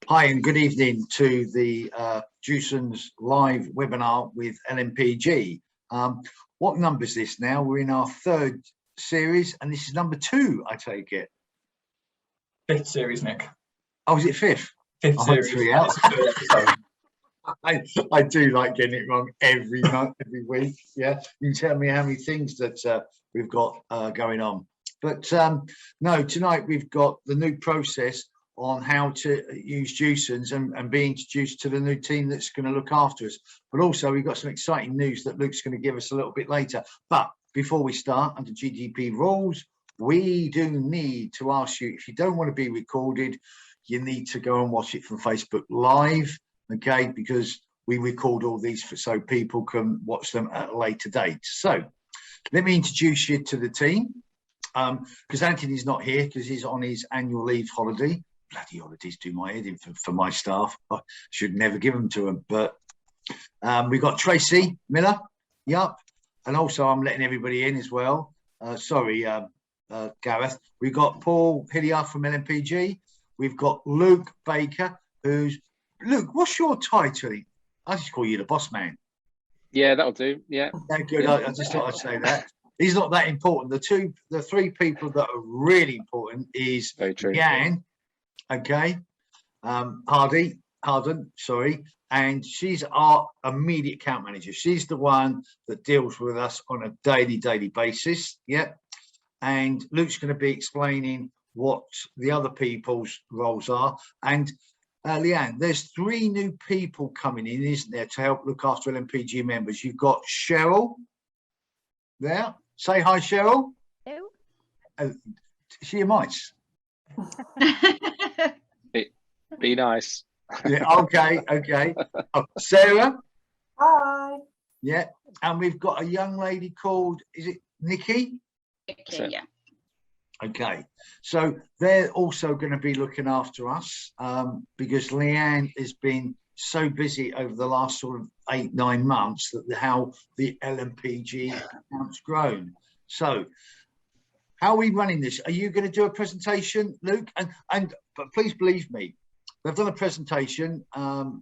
Hi and good evening to the Jewson's live webinar with LNPG. What number is this now? We're in our third series and this is number 2, I take it. 5th series, Nick. Oh, is it 5th? 5th series. 3 out. I do like getting it wrong every month, every week. Yeah, you can tell me how many things that we've got going on. But no, tonight we've got the new process on how to use Jewson's and be introduced to the new team that's going to look after us. But also we've got some exciting news that Luke's going to give us a little bit later. But before we start, under GDP rules, we do need to ask you, if you don't want to be recorded, you need to go and watch it from Facebook Live, okay? Because we record all these so people can watch them at a later date. So let me introduce you to the team. Because Anthony's not here because he's on his annual leave holiday. Bloody holidays do my head in for my staff. I should never give them to them. But we've got Tracy Miller, yup. And also I'm letting everybody in as well. Sorry, Gareth. We've got Paul Hilliard from LNPG. We've got Luke Baker, who's... Luke, what's your title? I just call you the boss man. Yeah, that'll do. Yeah. Good. Yeah. I just thought I'd say that. He's not that important. The three people that are really important is Jan, okay, Harden, sorry, and she's our immediate account manager. She's the one that deals with us on a daily basis. Yeah, and Luke's going to be explaining what the other people's roles are. And Leanne, there's 3 new people coming in, isn't there, to help look after LNPG members. You've got Cheryl there. Say hi, Cheryl. Hello. She your mice. Be nice. Yeah, okay. Oh, Sarah. Hi. Yeah, and we've got a young lady called, is it Nikki? Okay, yeah. Okay, so they're also going to be looking after us because Leanne has been so busy over the last sort of 8-9 months that how the LNPG account's grown. So how are we running this? Are you going to do a presentation, Luke? But please believe me, they've done a presentation.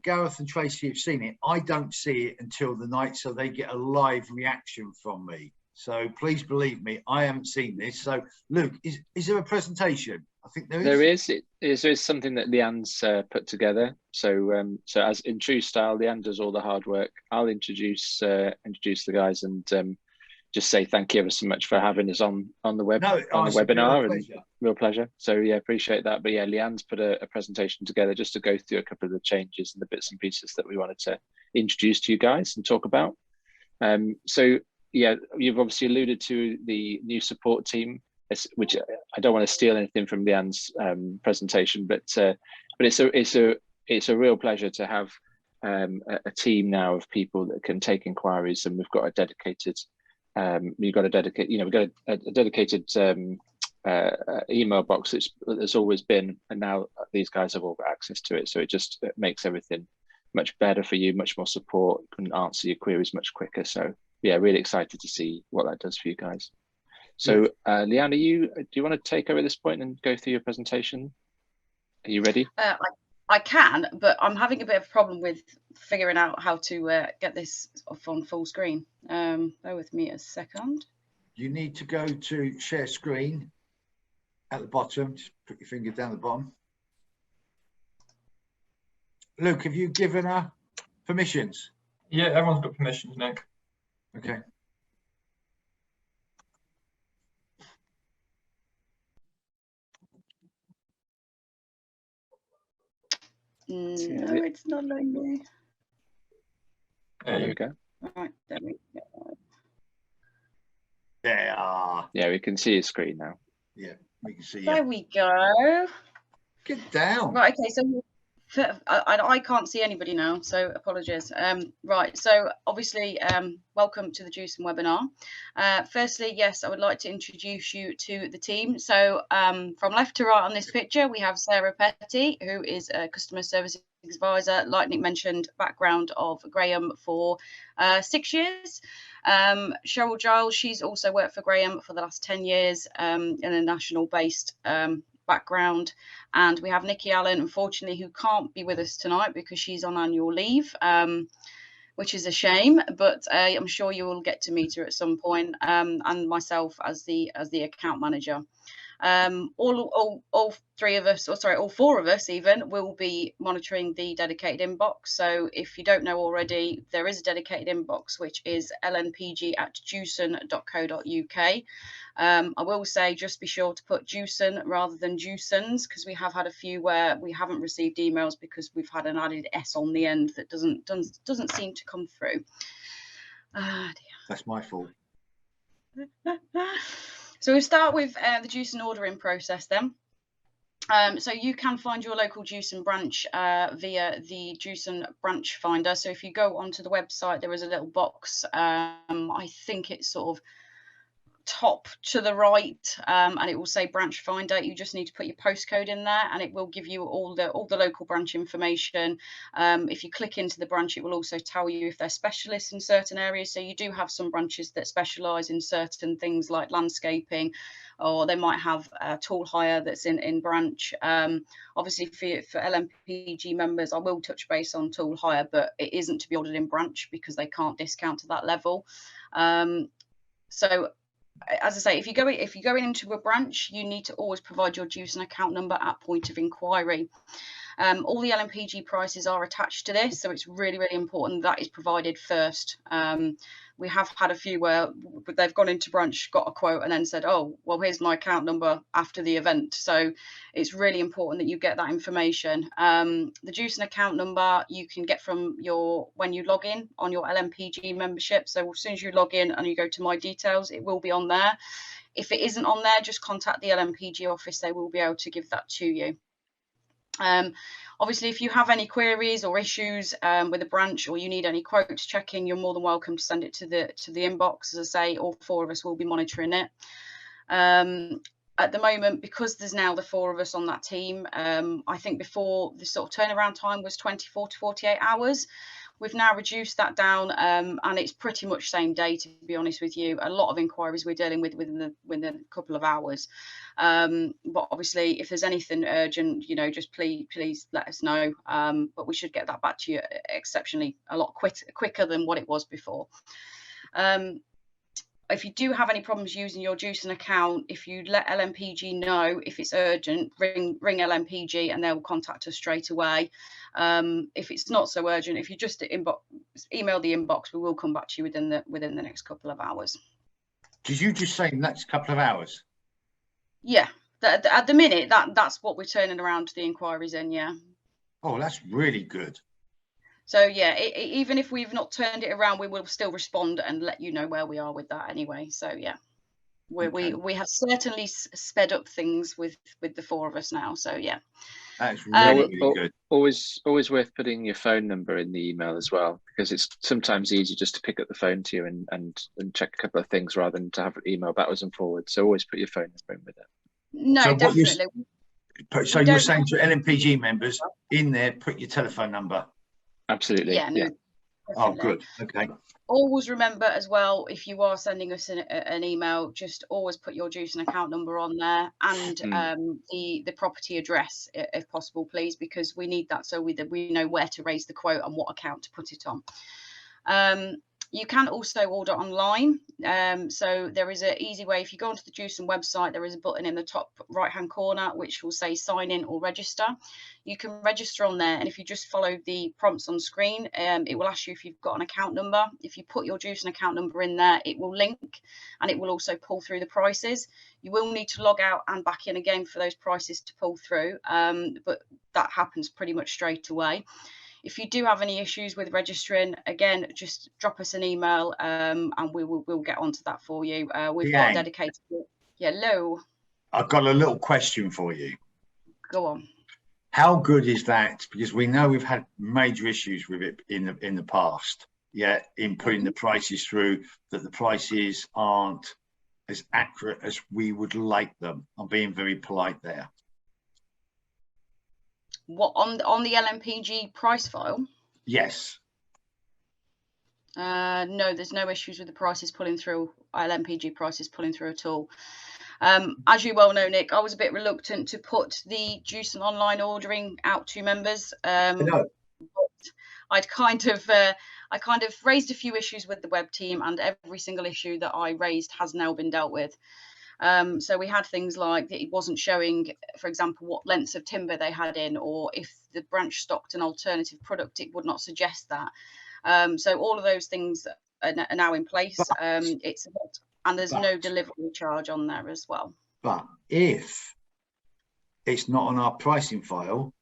Gareth and Tracy have seen it. I don't see it until the night, so they get a live reaction from me. So please believe me, I haven't seen this. So Luke, is there a presentation? I think there is. There is something that Leanne's put together. So so as in true style, Leanne does all the hard work. I'll introduce the guys and just say thank you ever so much for having us on the webinar. Real pleasure. So yeah, appreciate that. But yeah, Leanne's put a presentation together just to go through a couple of the changes and the bits and pieces that we wanted to introduce to you guys and talk about. So yeah, you've obviously alluded to the new support team, which I don't want to steal anything from Leanne's presentation, but it's a real pleasure to have a team now of people that can take inquiries, and we've got a dedicated email box that's always been, and now these guys have all got access to it. So it makes everything much better for you, much more support, can answer your queries much quicker. So yeah, really excited to see what that does for you guys. So Leanne, do you want to take over this point and go through your presentation? Are you ready? I can, but I'm having a bit of a problem with figuring out how to get this off on full screen. Bear with me a second. You need to go to share screen at the bottom. Just put your finger down the bottom. Luke, have you given her permissions? Yeah, everyone's got permissions, Nick. Okay. No, it's not letting me. There we go. Right, there we go. There. Yeah, we can see your screen now. Yeah, we can see you. There we go. Get down. Right, okay, so I can't see anybody now, so apologies. Right, so obviously, welcome to the Jewson webinar. Firstly, yes, I would like to introduce you to the team. So from left to right on this picture, we have Sarah Petty, who is a customer service advisor. Like Nick mentioned, background of Graham for 6 years. Cheryl Giles, she's also worked for Graham for the last 10 years in a national based background. And we have Nikki Allen, unfortunately, who can't be with us tonight because she's on annual leave, which is a shame, but I'm sure you will get to meet her at some point, and myself as the account manager. All three of us, or sorry, all four of us even, will be monitoring the dedicated inbox. So if you don't know already, there is a dedicated inbox, which is lnpg@jewson.co.uk. I will say, just be sure to put Jewson rather than Jewsons, because we have had a few where we haven't received emails because we've had an added S on the end that doesn't seem to come through. Ah, dear. That's my fault. So we'll start with the Jewson ordering process then. So you can find your local Jewson branch via the Jewson branch finder. So if you go onto the website, there is a little box. I think it's sort of top to the right, and it will say branch finder. You just need to put your postcode in there, and it will give you all the local branch information. If you click into the branch, it will also tell you if they're specialists in certain areas. So you do have some branches that specialize in certain things like landscaping, or they might have a tool hire that's in branch. Obviously for LNPG members, I will touch base on tool hire, but it isn't to be ordered in branch because they can't discount to that level. So as I say, if you're going into a branch, you need to always provide your Jewson account number at point of inquiry. All the LNPG prices are attached to this, so it's really, really important that is provided first. We have had a few where they've gone into branch, got a quote, and then said, oh, well, here's my account number after the event. So it's really important that you get that information. The Jewson account number you can get from when you log in on your LNPG membership. So as soon as you log in and you go to my details, it will be on there. If it isn't on there, just contact the LNPG office. They will be able to give that to you. Obviously, if you have any queries or issues with a branch, or you need any quotes checking, you're more than welcome to send it to the inbox. As I say, all four of us will be monitoring it. At the moment, because there's now the four of us on that team, I think before the sort of turnaround time was 24 to 48 hours. We've now reduced that down, and it's pretty much same day, to be honest with you. A lot of inquiries we're dealing with within a couple of hours. But obviously, if there's anything urgent, just please let us know. But we should get that back to you exceptionally a lot quicker than what it was before. If you do have any problems using your Jewson account, if you let LNPG know if it's urgent, ring LNPG and they'll contact us straight away. If it's not so urgent, if you just email the inbox, we will come back to you within the next couple of hours. Did you just say next couple of hours? Yeah, at the minute that's what we're turning around the inquiries in. Yeah. Oh, that's really good. So yeah, even if we've not turned it around, we will still respond and let you know where we are with that anyway. So yeah, we have certainly sped up things with the four of us now. So yeah, that's really good. Always worth putting your phone number in the email as well, because it's sometimes easy just to pick up the phone to you and check a couple of things rather than to have an email backwards and forwards. So always put your phone number in with it. No, so definitely. So you're saying to LNPG members in there, put your telephone number. Absolutely. Yeah. Yeah. Oh, good. Okay. Always remember as well, if you are sending us an email, just always put your Jewson account number on there and the property address, if possible, please, because we need that so we know where to raise the quote and what account to put it on. You can also order online. So there is an easy way. If you go onto the Jewson website, there is a button in the top right-hand corner which will say sign in or register. You can register on there, and if you just follow the prompts on screen, it will ask you if you've got an account number. If you put your Jewson account number in there, it will link, and it will also pull through the prices. You will need to log out and back in again for those prices to pull through, but that happens pretty much straight away. If you do have any issues with registering, again, just drop us an email, and we'll get onto that for you. We've got a dedicated. Yeah, hello. I've got a little question for you. Go on. How good is that? Because we know we've had major issues with it in the past. Yeah, in putting the prices through, that the prices aren't as accurate as we would like them. I'm being very polite there. What, on the LNPG price file? Yes. No, there's no issues with the prices pulling through, LNPG prices pulling through at all. As you well know, Nick, I was a bit reluctant to put the Jewson online ordering out to members. No. I'd kind of raised a few issues with the web team, and every single issue that I raised has now been dealt with. So we had things like it wasn't showing, for example, what lengths of timber they had in, or if the branch stocked an alternative product, it would not suggest that. So all of those things are now in place. And there's no delivery charge on there as well. But if it's not on our pricing file,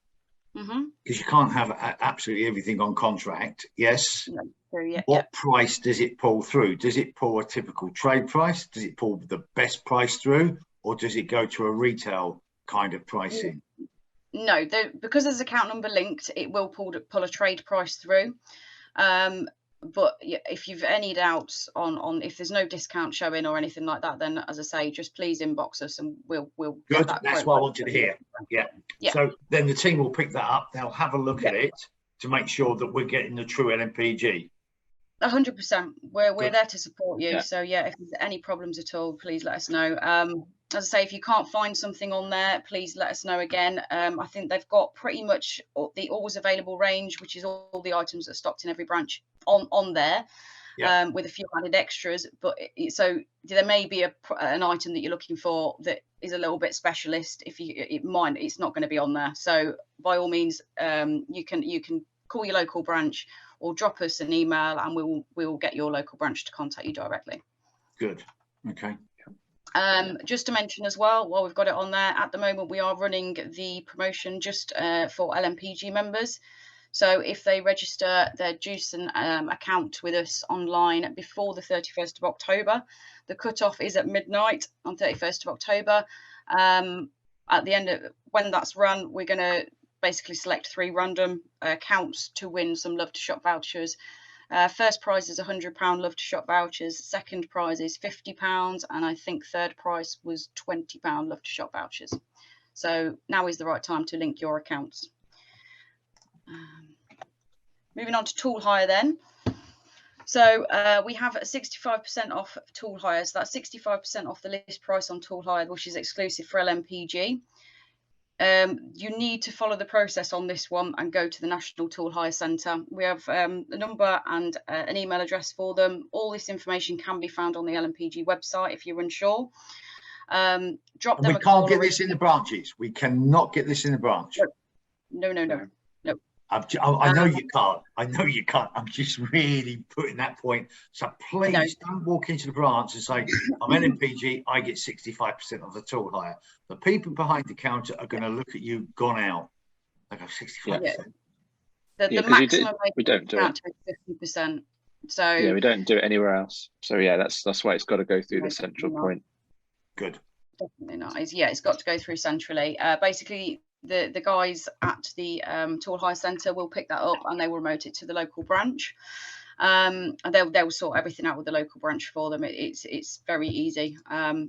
because you can't have absolutely everything on contract, yes. No, so yeah, what price does it pull through? Does it pull a typical trade price? Does it pull the best price through, or does it go to a retail kind of pricing? No, because there's account number linked, it will pull a trade price through. But if you've any doubts on if there's no discount showing or anything like that, then as I say, just please inbox us and we'll Good. That's what I wanted to hear. Yeah. So then the team will pick that up. They'll have a look at it to make sure that we're getting the true LNPG. 100%. We're there to support you. So yeah, if there's any problems at all, please let us know. As I say, if you can't find something on there, please let us know again. I think they've got pretty much the always available range, which is all the items that are stocked in every branch on there, with a few added extras. But so there may be an item that you're looking for that is a little bit specialist. It's not going to be on there. So by all means, you can call your local branch or drop us an email, and we will get your local branch to contact you directly. Good. Okay. Just to mention as well, while we've got it on there, at the moment we are running the promotion just for LNPG members. So if they register their Jewson account with us online before the 31st of October, the cutoff is at midnight on 31st of October. At the end of when that's run, we're going to basically select 3 random accounts to win some Love to Shop vouchers. First prize is £100 Love to Shop vouchers. Second prize is £50, and I think third prize was £20 Love to Shop vouchers. So now is the right time to link your accounts. Moving on to tool hire then. So we have a 65% off tool hire. So that's 65% off the list price on tool hire, which is exclusive for LNPG. You need to follow the process on this one and go to the National Tool Hire Centre. We have a number and an email address for them. All this information can be found on the LNPG website if you're unsure. Drop them a call. We can't get this in the branches. We cannot get this in the branch. No. I know you can't. I know you can't. I'm just really putting that point. So please don't walk into the branch and say, I'm LNPG, I get 65% of the tool hire. The people behind the counter are going to look at you gone out. They go 65%. The maximum we don't do it. Is 50%. So we don't do it anywhere else. So that's why it's got to go through the central point. Good. Definitely not. It's got to go through centrally. Basically, the guys at the Tool Hire Centre will pick that up and they will remote it to the local branch. And they'll sort everything out with the local branch for them. It's very easy.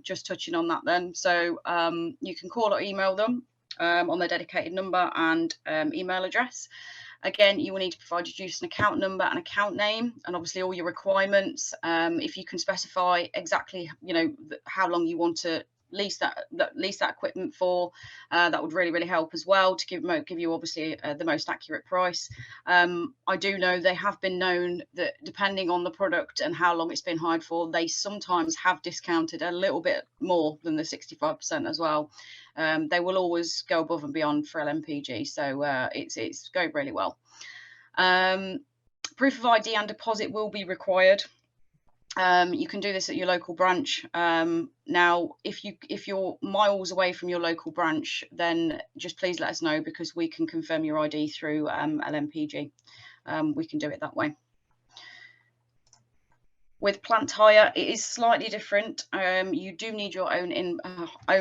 Just touching on that then. So you can call or email them on their dedicated number and email address. Again, you will need to provide your Jewson account number and account name, and obviously all your requirements. If you can specify exactly, how long you want to lease that equipment for, that would really help as well to give you obviously the most accurate price. I do know they have been known that depending on the product and how long it's been hired for, they sometimes have discounted a little bit more than the 65% as well. They will always go above and beyond for LNPG, so it's going really well. Proof of ID and deposit will be required. You can do this at your local branch. Now, if you're miles away from your local branch, then just please let us know, because we can confirm your ID through LNPG. We can do it that way. With plant hire, it is slightly different. You do need your own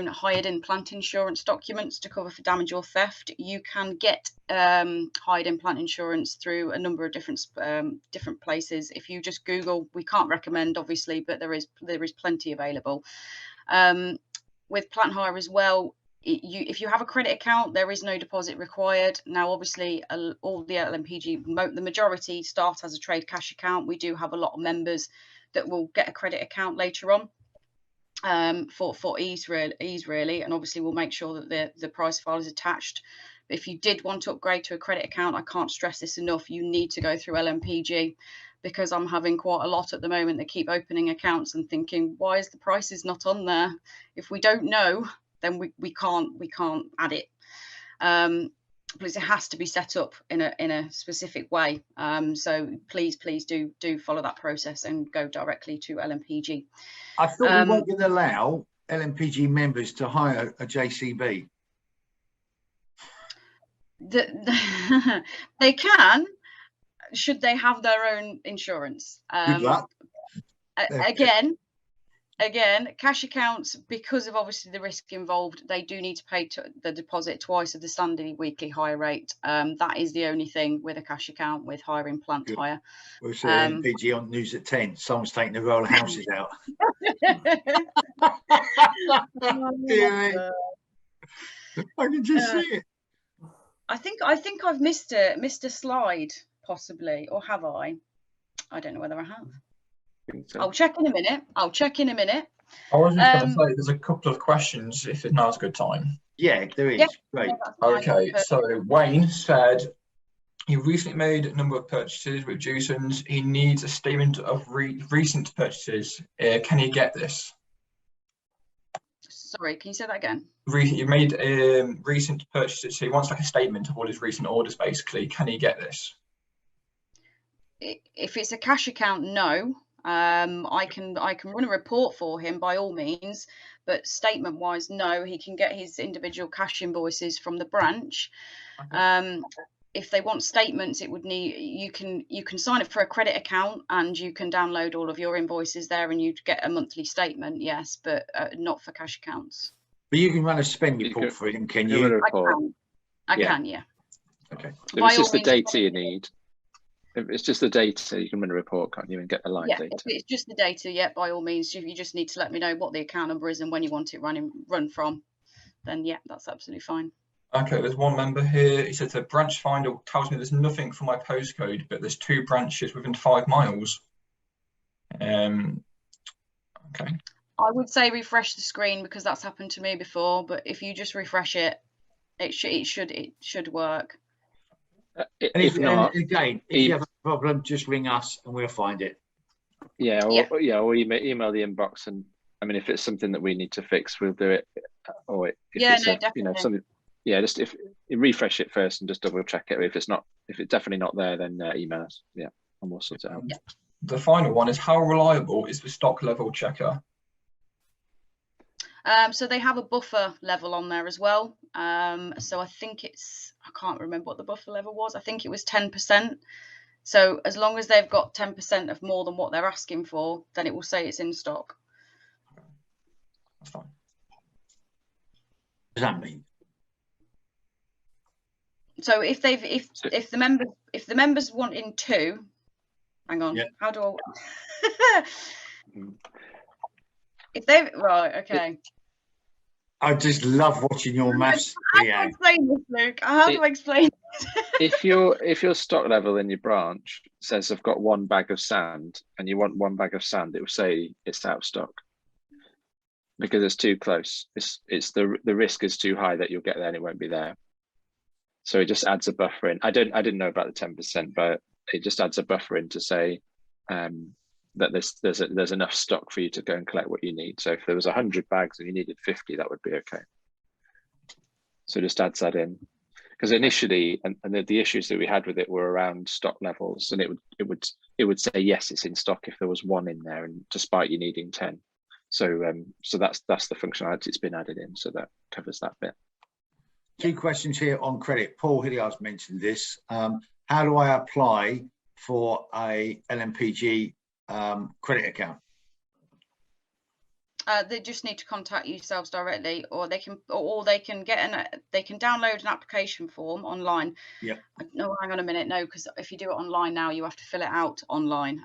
hired-in plant insurance documents to cover for damage or theft. You can get hired-in plant insurance through a number of different places. If you just Google, we can't recommend obviously, but there is plenty available. With plant hire as well, if you have a credit account, there is no deposit required. Now, obviously, all the LNPG, the majority start as a trade cash account. We do have a lot of members that will get a credit account later on. for ease really, and obviously we'll make sure that the price file is attached. But if you did want to upgrade to a credit account, I can't stress this enough, you need to go through LNPG, because I'm having quite a lot at the moment that keep opening accounts and thinking, why is the prices not on there? If we don't know, then we can't add it. Because it has to be set up in a specific way. So please do follow that process and go directly to LNPG. I thought we weren't going to allow LNPG members to hire a JCB. They can, should they have their own insurance. Good luck. Again, cash accounts, because of obviously the risk involved, they do need to pay the deposit twice of the standard weekly hire rate. That is the only thing with a cash account with hiring plant Good. hire. We'll see LNPG on news at 10. Someone's taking the roll of houses out. I can just see it. I think I've missed a slide possibly, or have I? I don't know whether I have. So. I'll check in a minute. I was just going to say, there's a couple of questions if now's a good time. Yeah, there is. Yeah, Great. yeah, Okay, so Wayne said he recently made a number of purchases with Jewson's. He needs a statement of recent purchases. Can he get this? Sorry, can you say that again? He made recent purchases, so he wants like a statement of all his recent orders, basically. Can he get this? If it's a cash account, no. I can run a report for him by all means, but statement wise, no. He can get his individual cash invoices from the branch. Okay. If they want statements, it would need, you can sign up for a credit account and you can download all of your invoices there and you'd get a monthly statement, yes, but not for cash accounts. But you can run a spend report for him, can you? I can, yeah. Okay. If it's just the data you need, if it's just the data, you can run a report, can't you, and get the live data? If it's just the data, yeah, by all means. If you just need to let me know what the account number is and when you want it run from, then yeah, that's absolutely fine. Okay, there's one member here. He says the branch finder tells me there's nothing for my postcode, but there's 2 branches within 5 miles. Okay. I would say refresh the screen because that's happened to me before. But if you just refresh it, it should work. If not, again, if you have a problem, just ring us and we'll find it. Yeah, or email the inbox, and I mean, if it's something that we need to fix, we'll do it. Or if it's definitely. something. Yeah, just if you refresh it first and just double check it. If it's definitely not there, then email us. Yeah, and we'll sort it out. Yeah. The final one is, how reliable is the stock level checker? So they have a buffer level on there as well. So I think I can't remember what the buffer level was. I think it was 10%. So as long as they've got 10% of more than what they're asking for, then it will say it's in stock. That's fine. What does that mean? So if the members want in 2, hang on, how do I? If they okay. I just love watching your maths. How do I explain this, Luke? How do I explain this? if your stock level in your branch says I've got 1 bag of sand and you want 1 bag of sand, it will say it's out of stock because it's too close. It's the risk is too high that you'll get there and it won't be there. So it just adds a buffer in. I didn't know about the 10%, but it just adds a buffer in to say that there's enough stock for you to go and collect what you need. So if there was 100 bags and you needed 50, that would be okay. So it just adds that in, because initially, and the issues that we had with it were around stock levels, and it would say yes, it's in stock if there was 1 in there, and despite you needing 10. So so that's the functionality it's been added in, so that covers that bit. 2 questions here on credit. Paul Hilliard's mentioned this. How do I apply for a LNPG credit account? They just need to contact yourselves directly, or they can download an application form online. Yeah. No, hang on a minute. No, because if you do it online now, you have to fill it out online.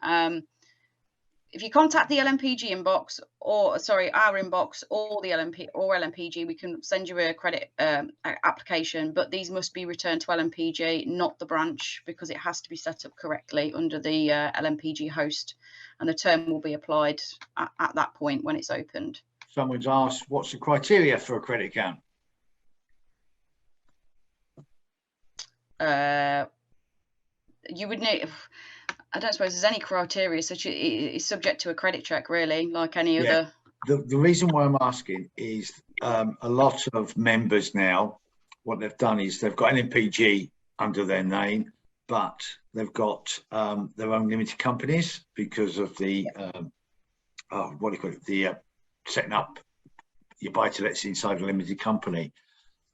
If you contact the LNPG inbox, or sorry, our inbox, or the LNPG, we can send you a credit application, but these must be returned to LNPG, not the branch, because it has to be set up correctly under the LNPG host, and the term will be applied at that point when it's opened. Someone's asked, what's the criteria for a credit account? You would need, I don't suppose there's any criteria, so it's subject to a credit check, really, like any other. The reason why I'm asking is a lot of members now, what they've done is they've got LNPG under their name, but they've got their own limited companies because of the what do you call it? The setting up your buy-to-lets inside a limited company.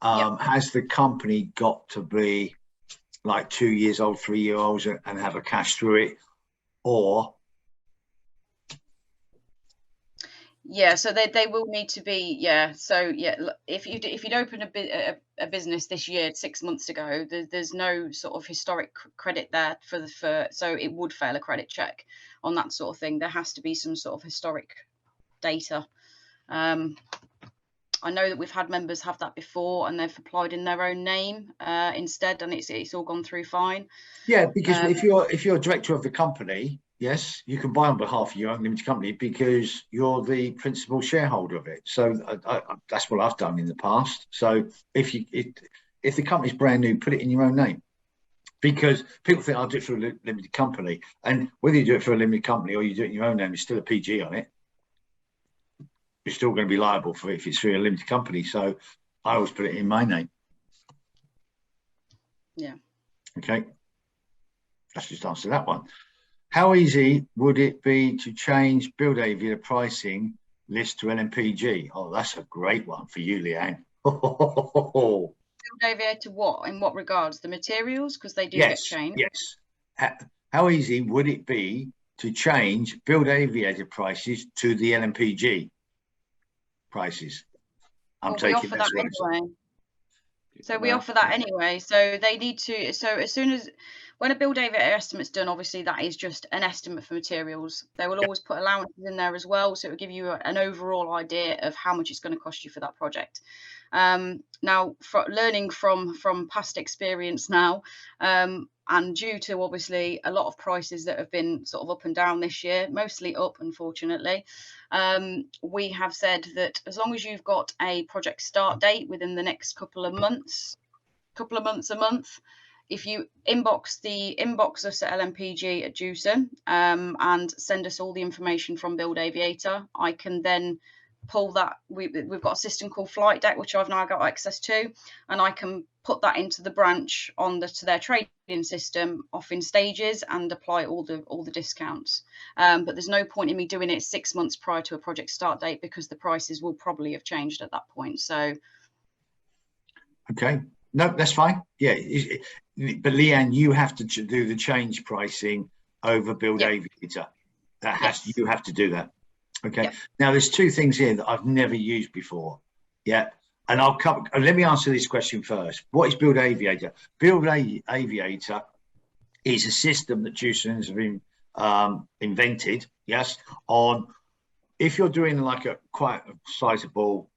Has the company got to be like 2 years old, 3 year olds, and have a cash through it, or? Yeah, so they will need to be, so if you'd open a business this year 6 months ago, there's no sort of historic credit there so it would fail a credit check on that sort of thing. There has to be some sort of historic data. I know that we've had members have that before, and they've applied in their own name instead, and it's all gone through fine. Yeah, because if you're a director of the company, yes, you can buy on behalf of your own limited company because you're the principal shareholder of it. So that's what I've done in the past. So if the company's brand new, put it in your own name, because people think I'll do it for a limited company, and whether you do it for a limited company or you do it in your own name, there's still a PG on it. You're still going to be liable for it if it's for a limited company. So I always put it in my name. Yeah. Okay. Let's just answer that one. How easy would it be to change Build Aviator pricing list to LNPG? Oh, that's a great one for you, Leanne. Build Aviator what? In what regards? The materials? Because they do get changed. Yes. How easy would it be to change Build Aviator prices to the LNPG prices? I'm taking that anyway. So we offer that anyway. So they need to. So as soon as when a Build Aviator estimate's done, obviously that is just an estimate for materials. They will always put allowances in there as well, so it will give you an overall idea of how much it's going to cost you for that project. Now, learning from past experience now, and due to obviously a lot of prices that have been sort of up and down this year, mostly up, unfortunately, we have said that as long as you've got a project start date within the next couple of months, a month, if you inbox us at LNPG at Jewson and send us all the information from Build Aviator, I can then pull that. We've got a system called Flight Deck, which I've now got access to, and I can put that into the branch to their trading system off in stages and apply all the discounts. But there's no point in me doing it 6 months prior to a project start date because the prices will probably have changed at that point. So okay, no, that's fine. Yeah, but Leanne, you have to do the change pricing over Build Aviator. You have to do that. Okay. Yep. Now there's two things here that I've never used before. Yeah. And let me answer this question first. What is Build Aviator? Build Aviator is a system that Jewson has invented. Yes. On if you're doing like quite a sizable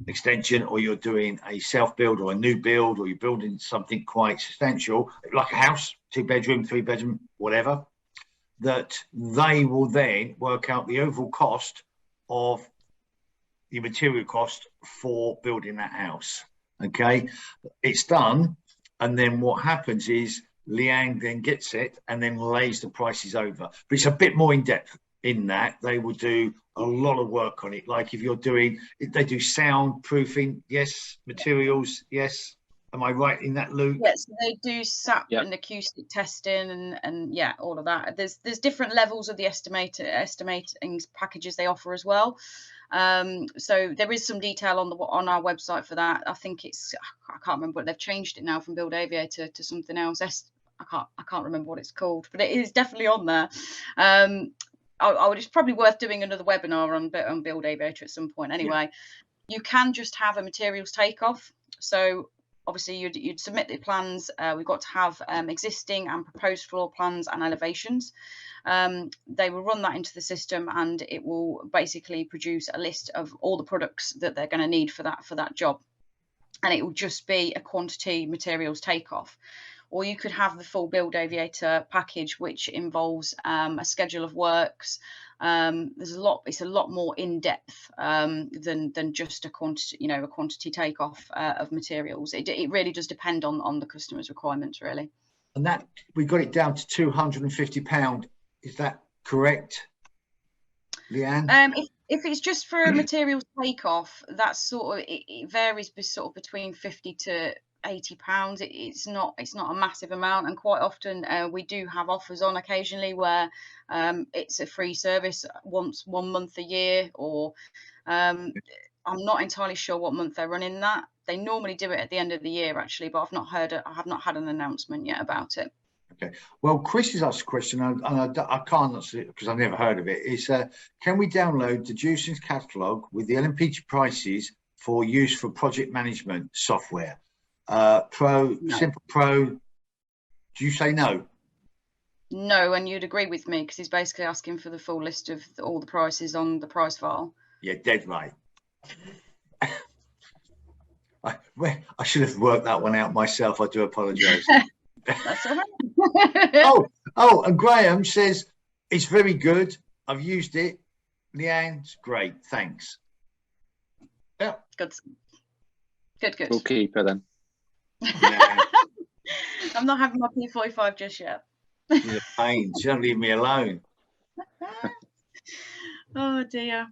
extension, or you're doing a self-build or a new build, or you're building something quite substantial, like a house, 2-bedroom, 3-bedroom, whatever, that they will then work out the overall cost of the material cost for building that house. Okay, it's done, and then what happens is Leanne then gets it and then lays the prices over. But it's a bit more in depth in that. They will do a lot of work on it. Like if you're doing, they do soundproofing, yes, materials, yes. Am I right in that, Luke? Yes, they do SAP and acoustic testing and yeah, all of that. There's different levels of the estimating packages they offer as well. So there is some detail on our website for that. I think I can't remember, but they've changed it now from Build Aviator to something else. I can't remember what it's called, but it is definitely on there. It's probably worth doing another webinar on Build Aviator at some point. Anyway, you can just have a materials takeoff. So obviously you'd submit the plans. We've got to have existing and proposed floor plans and elevations. They will run that into the system, and it will basically produce a list of all the products that they're going to need for that job, and it will just be a quantity materials takeoff. or you could have the full Build Aviator package, which involves a schedule of works. There's it's a lot more in depth than just a quantity takeoff of materials. It really does depend on the customer's requirements, really. And that we got it down to £250. Is that correct, Leanne? If it's just for a materials takeoff, that's sort of it varies sort of between £50 to £80. It's not a massive amount, and quite often we do have offers on occasionally where it's a free service one month a year, or I'm not entirely sure what month they're running that. They normally do it at the end of the year, actually, but I have not had an announcement yet about it. Okay. Well, Chris has asked a question, and I can't answer it because I've never heard of it. Is can we download the Jewson's catalogue with the LNPG prices for use for project management software? Pro, no. Simple Pro. Do you say no? No, and you'd agree with me because he's basically asking for the full list of all the prices on the price file. Yeah, dead right. I should have worked that one out myself. I do apologise. That's all right. oh, and Graham says it's very good. I've used it. Leanne, it's great. Thanks. Yeah. Good. We'll keep her then. Yeah. I'm not having my P45 just yet. You're a pain. She don't leave me alone. Oh dear.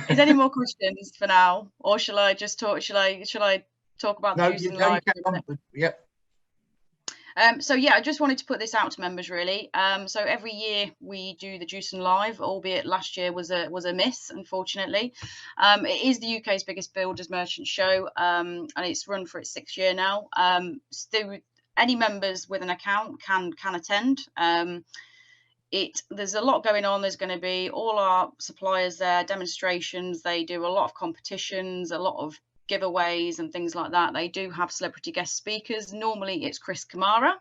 Is there any more questions for now, or shall I just talk? Shall I talk about the Jewson live? Yep. So yeah, I just wanted to put this out to members really. So every year we do the Jewson live, albeit last year was a miss, unfortunately. It is the UK's biggest builders merchant show, and it's run for its 6th year now. So any members with an account can attend. There's a lot going on. There's going to be all our suppliers there, demonstrations. They do a lot of competitions, a lot of giveaways and things like that. They do have celebrity guest speakers. Normally it's Chris Kamara,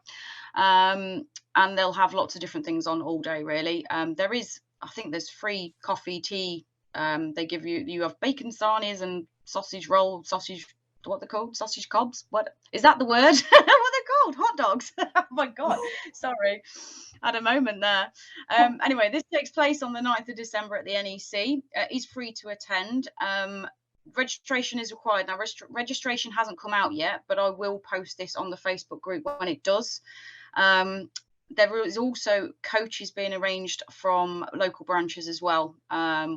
and they'll have lots of different things on all day really. I think there's free coffee, tea. They give you have bacon sarnies and sausage roll, what they're called, sausage cobs. What is that the word? What are they called? Hot dogs. Oh my god, sorry, had a moment there. Anyway, this takes place on the 9th of December at the NEC. It's free to attend. Registration is required. Now, registration hasn't come out yet, but I will post this on the Facebook group when it does. There is also coaches being arranged from local branches as well,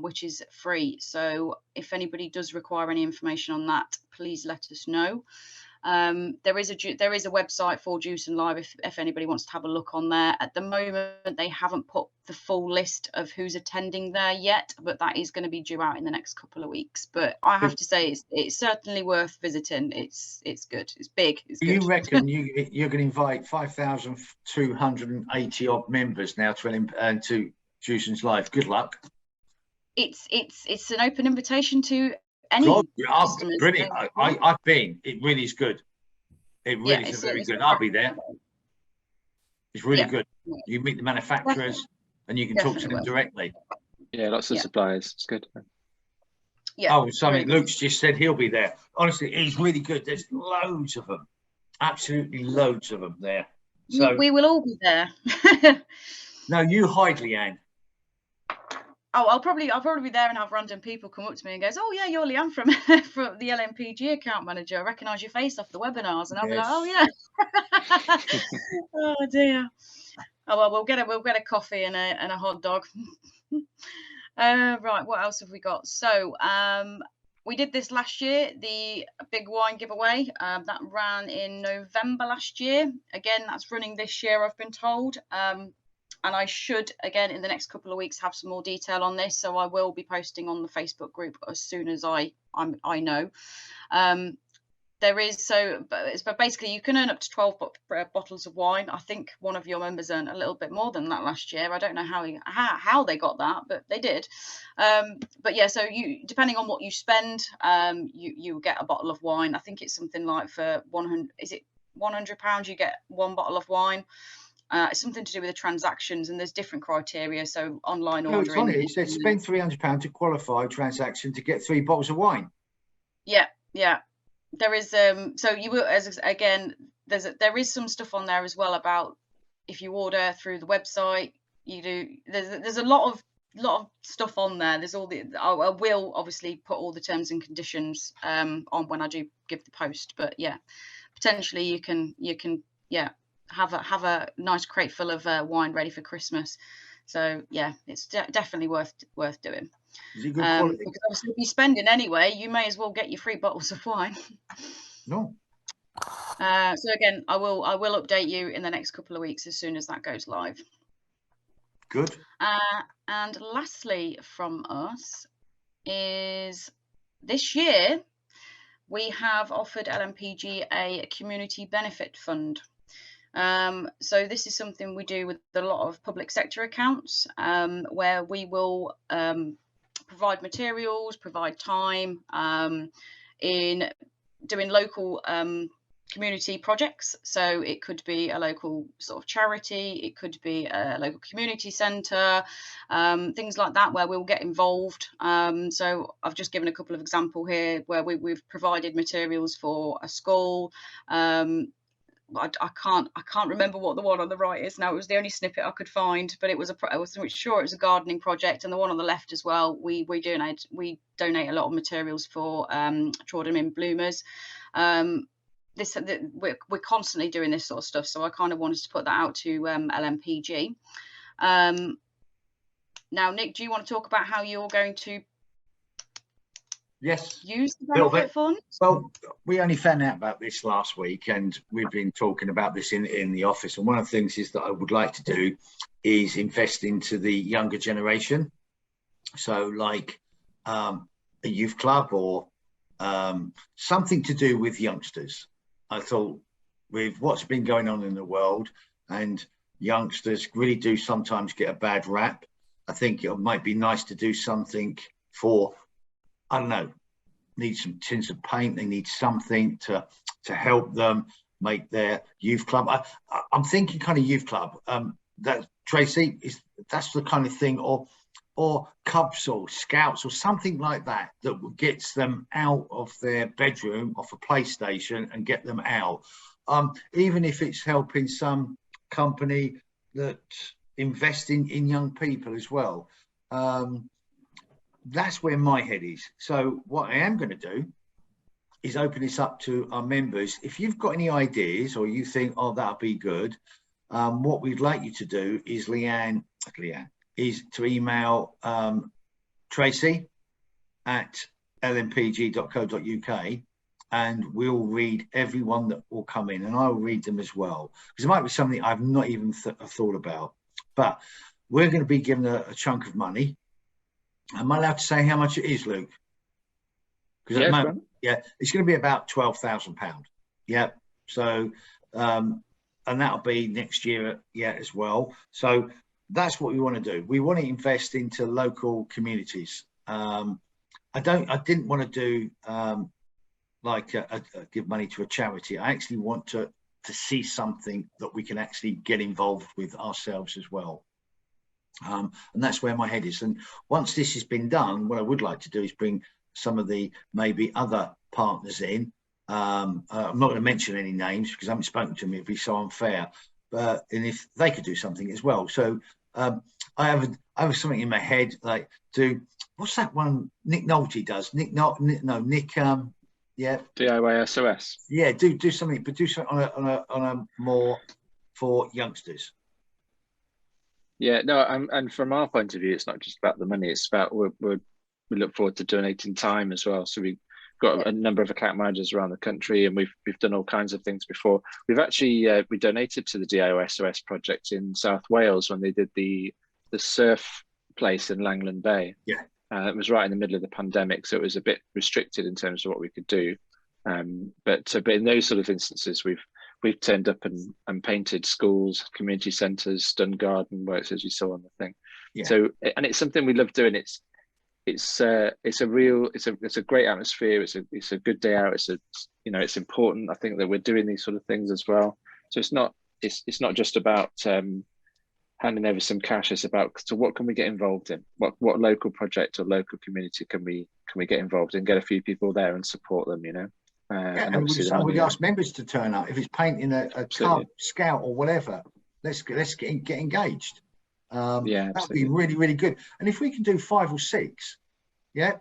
which is free. So if anybody does require any information on that, please let us know. There is a website for Jewson Live if anybody wants to have a look on there. At the moment, they haven't put the full list of who's attending there yet, but that is going to be due out in the next couple of weeks. But I have to say, it's certainly worth visiting. It's good. It's big. It's good. You reckon you're going to invite 5,280 odd members now to Jewson's Live? Good luck. It's an open invitation to any customers. Brilliant. I've been. It really is good. It really is very good. I'll be there. It's really good. You meet the manufacturers and you can talk to them directly. Yeah, lots of suppliers. It's good. Yeah. Oh, something Luke's just said he'll be there. Honestly, he's really good. There's loads of them. Absolutely loads of them there. So we will all be there. No, you hide, Leanne. Oh, I'll probably be there and have random people come up to me and goes, "Oh yeah, you're Leanne from the LNPG account manager. I recognise your face off the webinars." And I'll be like, "Oh yeah." Oh dear. Oh well, we'll get a coffee and a hot dog. Right, what else have we got? So we did this last year, the big wine giveaway that ran in November last year. Again, that's running this year, I've been told. And I should, again, in the next couple of weeks, have some more detail on this. So I will be posting on the Facebook group as soon as I know. But basically, you can earn up to 12 bottles of wine. I think one of your members earned a little bit more than that last year. I don't know how they got that, but they did. But yeah, so depending on what you spend, you get a bottle of wine. I think it's something like for £100, you get one bottle of wine. It's something to do with the transactions, and there's different criteria. So online ordering. It said spend £300 to qualify a transaction to get 3 bottles of wine. Yeah. There is so you will, again, there is some stuff on there as well about if you order through the website, there's a lot of stuff on there. There's all the I will obviously put all the terms and conditions on when I do give the post, but yeah, potentially you can have a nice crate full of wine ready for Christmas. So yeah, it's definitely worth doing. Is it good quality? Because obviously if you're spending anyway, you may as well get your free bottles of wine. No. So again, I will update you in the next couple of weeks as soon as that goes live. Good. And lastly from us is this year we have offered LNPG a community benefit fund. So this is something we do with a lot of public sector accounts, where we will provide materials, provide time in doing local community projects. So it could be a local sort of charity, it could be a local community centre, things like that, where we'll get involved. So I've just given a couple of examples here where we've provided materials for a school. I can't remember what the one on the right is now. It was the only snippet I could find, but I was sure it was a gardening project. And the one on the left as well, we donate a lot of materials for Chordom in Bloomers. We're constantly doing this sort of stuff, so I kind of wanted to put that out to LNPG. Now, Nick, do you want to talk about how you're going to use the benefit fund? Well, we only found out about this last week, and we've been talking about this in the office. And one of the things is that I would like to do is invest into the younger generation. So like a youth club or something to do with youngsters. I thought with what's been going on in the world, and youngsters really do sometimes get a bad rap, I think it might be nice to do something for, I don't know, need some tins of paint, they need something to help them make their youth club. I'm thinking kind of youth club, that Tracy, that's the kind of thing, or Cubs or Scouts or something like that gets them out of their bedroom, off a PlayStation, and get them out. Even if it's helping some company that invest in young people as well. That's where my head is. So what I am going to do is open this up to our members. If you've got any ideas or you think, oh, that'll be good, what we'd like you to do is Leanne is to email Tracy at lnpg.co.uk, and we'll read everyone that will come in, and I'll read them as well, because it might be something I've not even thought about. But we're going to be given a chunk of money. Am I allowed to say how much it is, Luke? Because at the moment, it's going to be about £12,000. Yeah. So, and that'll be next year, as well. So that's what we want to do. We want to invest into local communities. I didn't want to do give money to a charity. I actually want to see something that we can actually get involved with ourselves as well. And that's where my head is. And once this has been done, what I would like to do is bring some of the maybe other partners in. I'm not going to mention any names because I haven't spoken to them. It'd be so unfair. And if they could do something as well. So I have something in my head, like what's that one Nick Nolte does? Nick. DIY SOS. Yeah, do something, but do something on a more for youngsters. Yeah, no, and from our point of view, it's not just about the money. It's about we look forward to donating time as well. So we've got a number of account managers around the country, and we've done all kinds of things before. We've actually we donated to the DIY SOS project in South Wales when they did the surf place in Langland Bay. Yeah, it was right in the middle of the pandemic, so it was a bit restricted in terms of what we could do. But in those sort of instances, we've turned up and painted schools, community centres, done garden works, as you saw on the thing. Yeah. So, and it's something we love doing. It's a great atmosphere. It's a good day out. It's important. I think that we're doing these sort of things as well. So it's not just about handing over some cash. It's about, so what can we get involved in? What local project or local community can we get involved in? Get a few people there and support them. Yeah, and and obviously the we'd money. ask members to turn up if it's painting a Absolutely. Cub Scout or whatever. Let's get engaged. Yeah, That'd be absolutely. really, really good. And if we can do 5 or 6, yeah,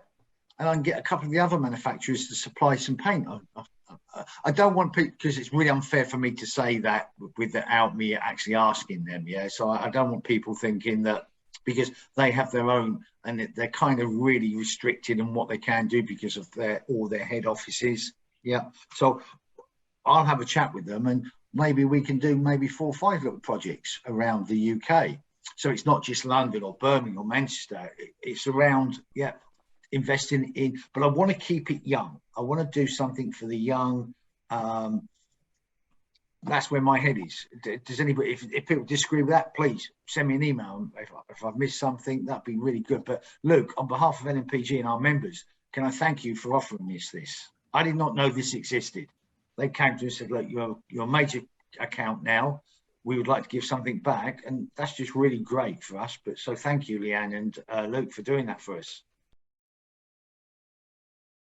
and I can get a couple of the other manufacturers to supply some paint. I don't want people, because it's really unfair for me to say that without me actually asking them. Yeah, so I don't want people thinking that because they have their own and they're kind of really restricted in what they can do because of all their head offices. Yeah, so I'll have a chat with them and maybe we can do maybe 4 or 5 little projects around the UK. So it's not just London or Birmingham or Manchester. It's around, yeah, investing in, but I want to keep it young. I want to do something for the young. That's where my head is. Does anybody, if people disagree with that, please send me an email. If I've missed something, that'd be really good. But Luke, on behalf of LNPG and our members, can I thank you for offering us this? I did not know this existed. They came to us and said, look, you're a major account now. We would like to give something back. And that's just really great for us. But so thank you, Leanne and Luke, for doing that for us.